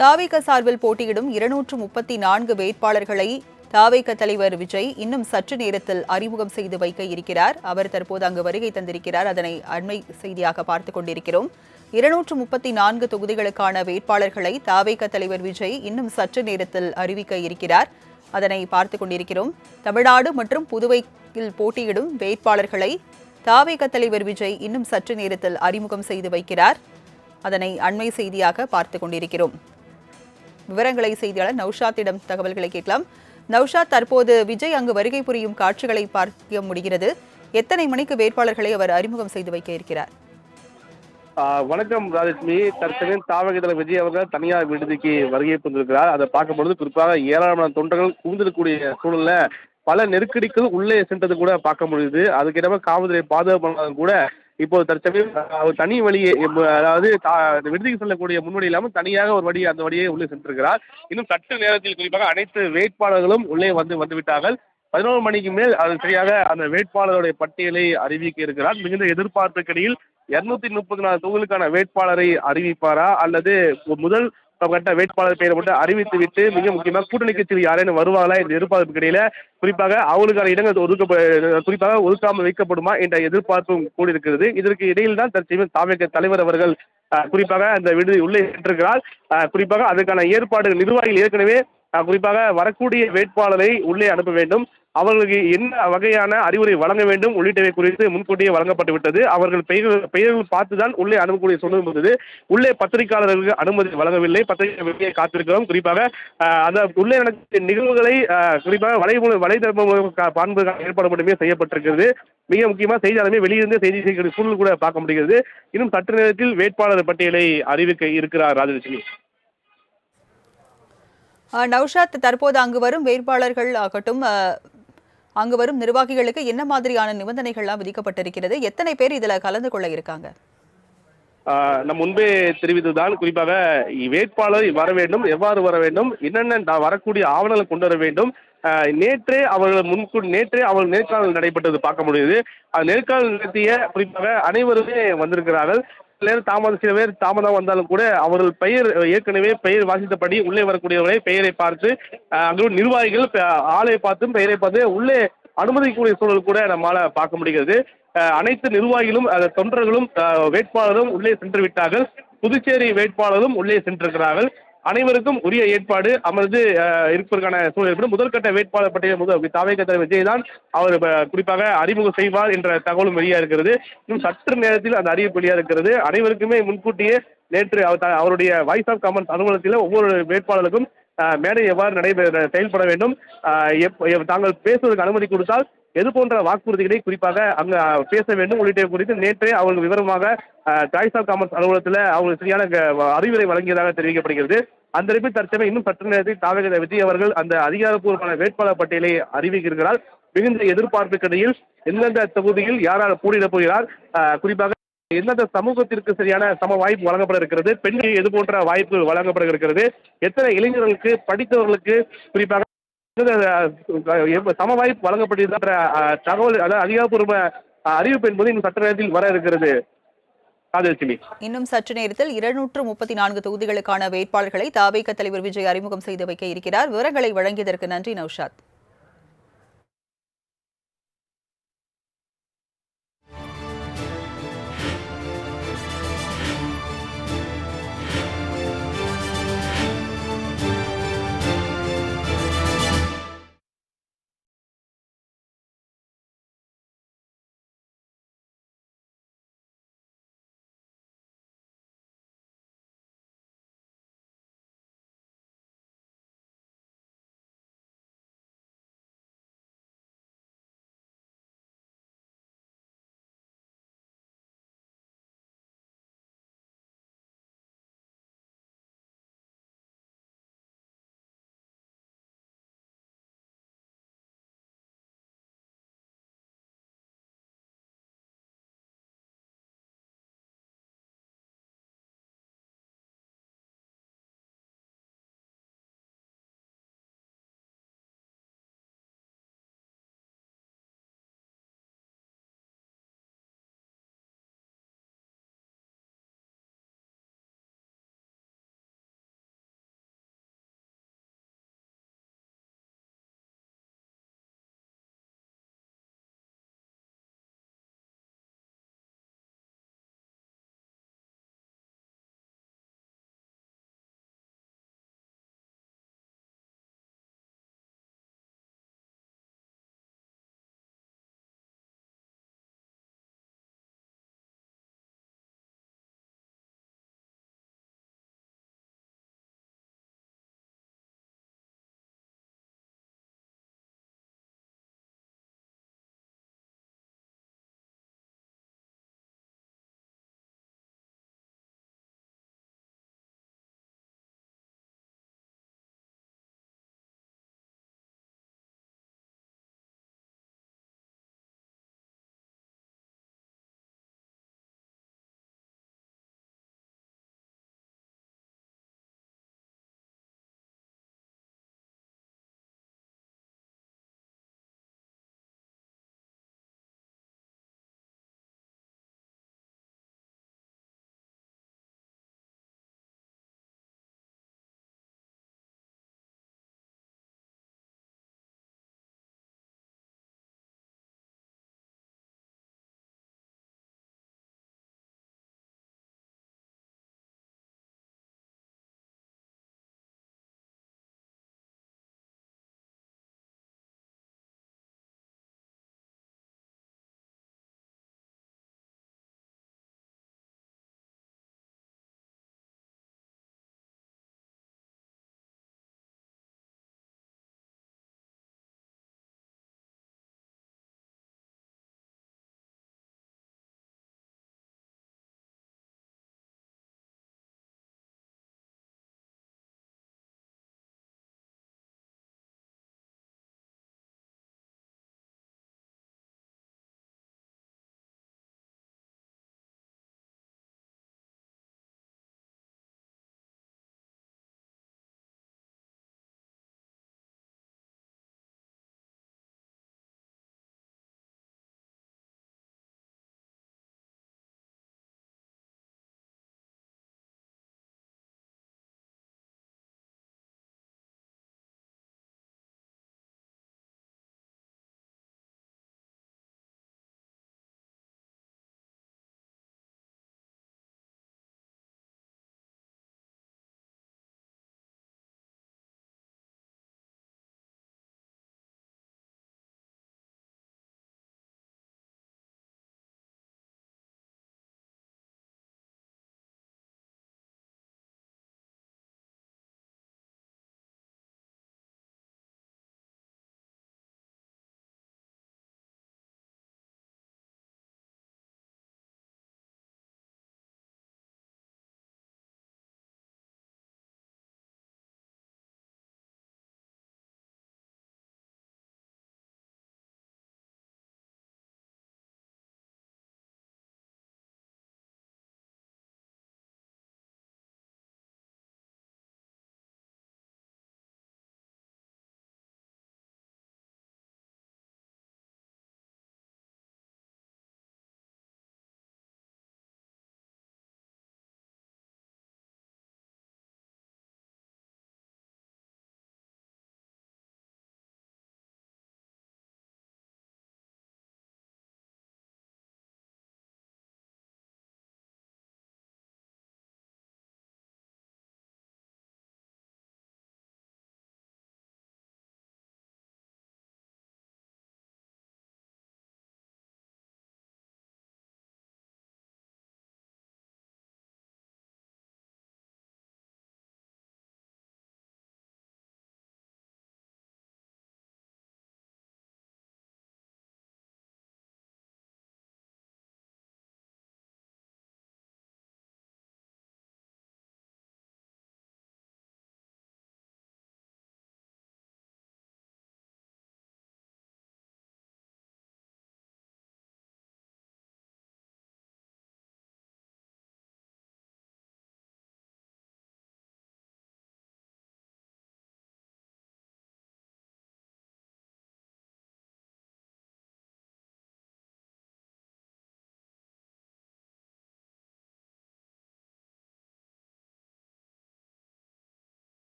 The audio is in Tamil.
தாவேக சார்பில் போட்டியிடும் 234 வேட்பாளர்களை தாவேக தலைவர் விஜய் இன்னும் சற்று நேரத்தில் அறிமுகம் செய்து வைக்க இருக்கிறார். அவர் தற்போது அங்கு வருகை தந்திருக்கிறார். அதனை அண்மை செய்தியாக பார்த்துக் கொண்டிருக்கிறோம். 234 தொகுதிகளுக்கான வேட்பாளர்களை தாவேக தலைவர் விஜய் இன்னும் சற்று நேரத்தில் அறிவிக்க இருக்கிறார். அதனை பார்த்துக் கொண்டிருக்கிறோம். தமிழ்நாடு மற்றும் புதுவையில் போட்டியிடும் வேட்பாளர்களை தாவேக தலைவர் விஜய் இன்னும் சற்று நேரத்தில் அறிமுகம் செய்து வைக்கிறார். அதனை அண்மை செய்தியாக பார்த்துக் கொண்டிருக்கிறோம். விவரங்களை செய்தியாளர் நௌஷாத்திடம் தகவல்களை கேட்கலாம். நௌஷாத், தற்போது விஜய் அங்கு வருகை புரியும் காட்சிகளை பார்க்க முடிகிறது. எத்தனை மணிக்கு வேட்பாளர்களை அவர் அறிமுகம் செய்து வைக்க இருக்கிறார்? வணக்கம் ராஜலட்சுமி. தற்சமயம் தாவகதள விஜய் அவர்கள் தனியார் விடுதிக்கு வருகை புரிந்திருக்கிறார். அதை பார்க்கும்பொழுது குறிப்பாக ஏராளமான தொண்டர்கள் குவிந்திருக்கக்கூடிய சூழல்ல பல நெருக்கடிகள் உள்ளே சென்றது கூட பார்க்க முடியுது. அதுக்கிடமா காவல்துறை பாதுகாப்பு கூட இப்போது தற்சமயம் அவர் தனி வழியே, அதாவது விடுதிக்கு செல்லக்கூடிய முன்வழி இல்லாமல் தனியாக ஒரு வழி, அந்த வழியே உள்ளே சென்றிருக்கிறார். இன்னும் சற்று நேரத்தில் குறிப்பாக அனைத்து வேட்பாளர்களும் உள்ளே வந்துவிட்டார்கள். 11 மணிக்கு மேல் அது சரியாக அந்த வேட்பாளருடைய பட்டியலை அறிவிக்க இருக்கிறார். மிகுந்த எதிர்பார்ப்புக்கிடையில் 234 தொகுதிகளுக்கான வேட்பாளரை அறிவிப்பாரா அல்லது முதல் கட்ட வேட்பாளர் பெயரை மட்டும் அறிவித்து விட்டு மிக முக்கியமாக கூட்டணி கட்சியில் யாரேனும் வருவாங்களா என்ற எதிர்பார்ப்புக்கு இடையில குறிப்பாக அவங்களுக்கான இடங்கள் குறிப்பாக ஒதுக்காமல் வைக்கப்படுமா என்ற எதிர்பார்ப்பும் கூடியிருக்கிறது. இதற்கு இடையில் தான் தற்சமயம் தாவேக தலைவர் அவர்கள் குறிப்பாக அந்த விடுதி உள்ளே சென்றிருக்கிறார். குறிப்பாக அதற்கான ஏற்பாடுகள் நிர்வாகிகள் ஏற்கனவே குறிப்பாக வரக்கூடிய வேட்பாளரை உள்ளே அனுப்ப வேண்டும், அவர்களுக்கு என்ன வகையான அறிவுரை வழங்க வேண்டும் உள்ளிட்டவை குறித்து முன்கூட்டியே வழங்கப்பட்டு விட்டது. அவர்கள் பெயர்கள் பார்த்துதான் உள்ளே அனுப்பக்கூடிய சூழ்நிலை இருந்தது. உள்ளே பத்திரிகையாளர்களுக்கு அனுமதி வழங்கவில்லை. பத்திரிகை வெளியே காத்திருக்கிறோம். குறிப்பாக அந்த உள்ளே நடக்கிற நிகழ்வுகளை குறிப்பாக வலைதளம் காண்பதற்கான ஏற்பாடு மட்டுமே செய்யப்பட்டிருக்கிறது. மிக முக்கியமாக செய்தியாளருமே வெளியிருந்து செய்தி செய்கிற சூழல் கூட பார்க்க முடிகிறது. இன்னும் சற்று நேரத்தில் வேட்பாளர் பட்டியலை அறிவிக்க இருக்கிறார் ராஜலட்சுமி. நௌஷாத், தற்போது அங்கு வரும் வேட்பாளர்கள் ஆகட்டும், அங்கு வரும் நிர்வாகிகளுக்கு என்ன மாதிரியான நிபந்தனைகள்லாம் விதிக்கப்பட்டிருக்கிறது? எத்தனை பேர் இதுல கலந்து கொள்ள இருக்காங்க? நம் முன்பே தெரிவித்ததுதான். குறிப்பாக வேட்பாளர் வர வேண்டும், எவ்வாறு வர வேண்டும், என்னென்ன வரக்கூடிய ஆவணங்களை கொண்டு வர வேண்டும். நேற்றே அவர்கள் நேர்காணல் நடைபெற்றது பார்க்க முடியுது. நேர்காணல் நடத்திய குறிப்பாக அனைவருமே வந்திருக்கிறார்கள். சில பேர் தாமதம் வந்தாலும் கூட அவர்கள் பெயர் ஏற்கனவே பெயர் வாசித்தபடி உள்ளே வரக்கூடியவர்களை பெயரை பார்த்து அங்கு நிர்வாகிகள் ஆளை பார்த்தும் பெயரை பார்த்து உள்ளே அனுமதிக்கக்கூடிய சூழல் கூட நம்மால பார்க்க முடிகிறது. அனைத்து நிர்வாகிகளும் தொண்டர்களும் வேட்பாளரும் உள்ளே சென்று விட்டார்கள். புதுச்சேரி வேட்பாளரும் உள்ளே சென்றிருக்கிறார்கள். அனைவருக்கும் உரிய ஏற்பாடு அமர்ந்து இருப்பதற்கான சூழல். முதற்கட்ட வேட்பாளர் பட்டியல் தாவேக தலைவர் விஜய் தான் அவர் குறிப்பாக அறிமுகம் செய்வார் என்ற தகவலும் வெளியா இருக்கிறது. இன்னும் சற்று நேரத்தில் அந்த அறிவிப்பு வெளியா இருக்கிறது. அனைவருக்குமே முன்கூட்டியே நேற்று அவருடைய வாய்ஸ் ஆஃப் காமன்ஸ் அலுவலகத்தில் ஒவ்வொரு வேட்பாளருக்கும் மேடை எவ்வாறு செயல்பட வேண்டும், தாங்கள் பேசுவதற்கு அனுமதி கொடுத்தால் எது போன்ற வாக்குறுதிகளை குறிப்பாக அங்கு பேச வேண்டும் உள்ளிட்ட குறித்து நேற்றே அவர்கள் விவரமாக வாய்ஸ் ஆஃப் காமன்ஸ் அலுவலகத்தில் அவங்களுக்கு சரியான அறிவுரை வழங்கியதாக தெரிவிக்கப்படுகிறது. அந்த அறிவிப்பு தற்சமயம் இன்னும் சற்று நேரத்தில் தாவேக விஜய் அவர்கள் அந்த அதிகாரப்பூர்வமான வேட்பாளர் பட்டியலை அறிவிக்கிறார். மிகுந்த எதிர்பார்ப்புக்கிடையில் எந்தெந்த தொகுதியில் யாரால் போட்டியிடப் போகிறார், குறிப்பாக எந்தெந்த சமூகத்திற்கு சரியான சம வாய்ப்பு வழங்கப்பட இருக்கிறது, பெண்களுக்கு எது போன்ற வாய்ப்பு வழங்கப்பட இருக்கிறது, எத்தனை இளைஞர்களுக்கு படித்தவர்களுக்கு குறிப்பாக சம வாய்ப்பு வழங்கப்பட்டிருக்கிற தகவல், அதாவது அதிகாரப்பூர்வ அறிவிப்பு என்பது இன்னும் சற்று நேரத்தில் வர இருக்கிறது. இன்னும் சற்று நேரத்தில் 234 தொகுதிகளுக்கான வேட்பாளர்களை தாவேக தலைவர் விஜய் அறிமுகம் செய்து வைக்க இருக்கிறார். விவரங்களை வழங்கியதற்கு நன்றி நௌஷாத்.